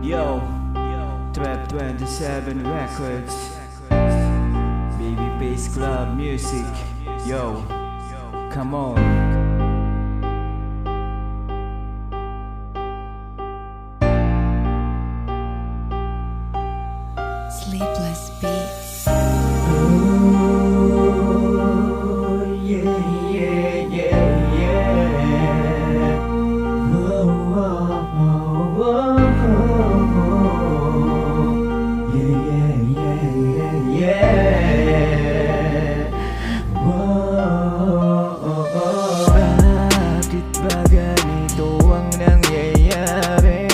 Yo, 1227 Records, Baby Bass Club Music. Yo, come on. Sleepless Beats. Oh, yeah, yeah, yeah, yeah. Oh, oh, oh, oh, oh. Yeah, yeah, yeah, yeah. Oh, oh, oh. Bakit ba ganito ang nangyayari?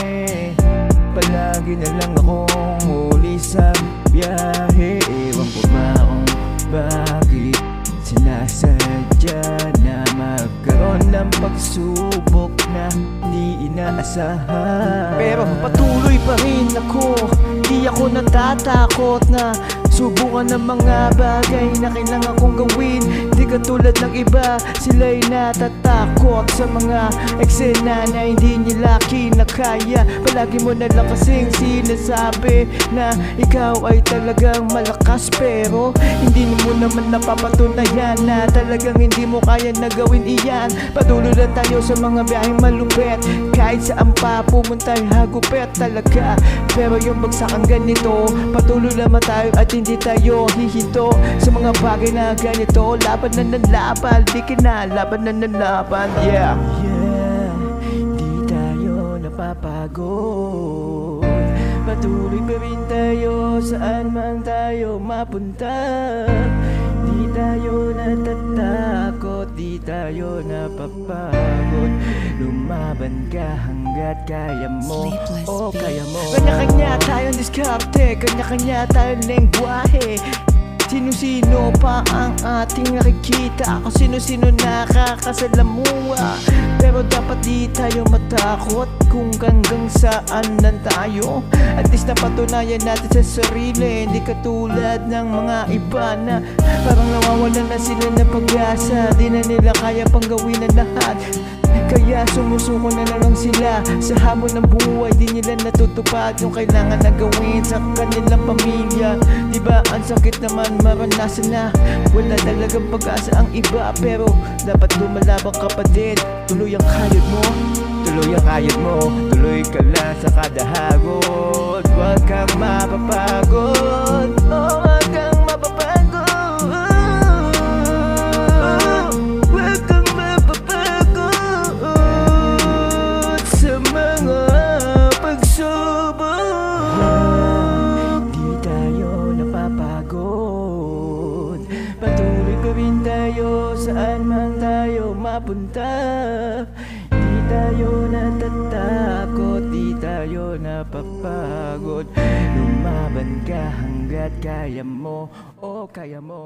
Palagi na lang akong huli sa biyahe. Ewan ko ba kung bakit sinasadya na magkaroon ng pagsubok na di inaasahan. Pero patuloy pa rin ako, di ako natatakot na subukan ng mga bagay na kailangan kong gawin. Di katulad ng iba, sila'y natatakot sa mga eksena na hindi nila kinakaya. Palagi mo na lang kasing sinasabi na ikaw ay talagang malakas, pero hindi mo naman napapatunayan na talagang hindi mo kaya na gawin iyan. Patuloy lang tayo sa mga biyaheng malupet, kahit saan pa pumunta'y hagupet talaga. Pero yung bagsak ang ganito, patuloy lamang tayo at hindi tayo hihinto sa mga bagay na ganito. Laban na ng laban, di kinalaban na ng laban. Yeah, yeah, di tayo napapagod. Patuloy pa rin tayo saan man tayo mapunta. Di tayo natatakot, di tayo napapagod. Lumaban ka hanggat kaya mo, o kaya mo. Kanya-kanya tayong diskarte, kanya-kanya tayong lengguwahe. Sino-sino pa ang ating nakikita, kung sino-sino nakakasalamuha. Pero dapat di tayo matakot kung hanggang saan lang tayo. At least napatunayan natin sa sarili, hindi katulad ng mga iba na parang nawawalan na sila ng pag-asa. Di na nila kaya pang gawin ang lahat, kaya sumusuko na lang sila sa hamon ng buhay. Di nila natutupad yung kailangan na gawin sa kanilang pamilya. Diba ang sakit naman maranasan na wala talagang pag-asa ang iba. Pero dapat lumalabang ka pa din, tuloy ang kayod mo, tuloy ang kayod mo. Tuloy ka lang sa kada hagod, huwag kang mapapagod. Oh, huwag kang mapapagod. Patuloy pa rin tayo saan man tayo mapunta. Di tayo natatakot, di tayo napapagod. Lumaban ka hanggat kaya mo, o kaya mo.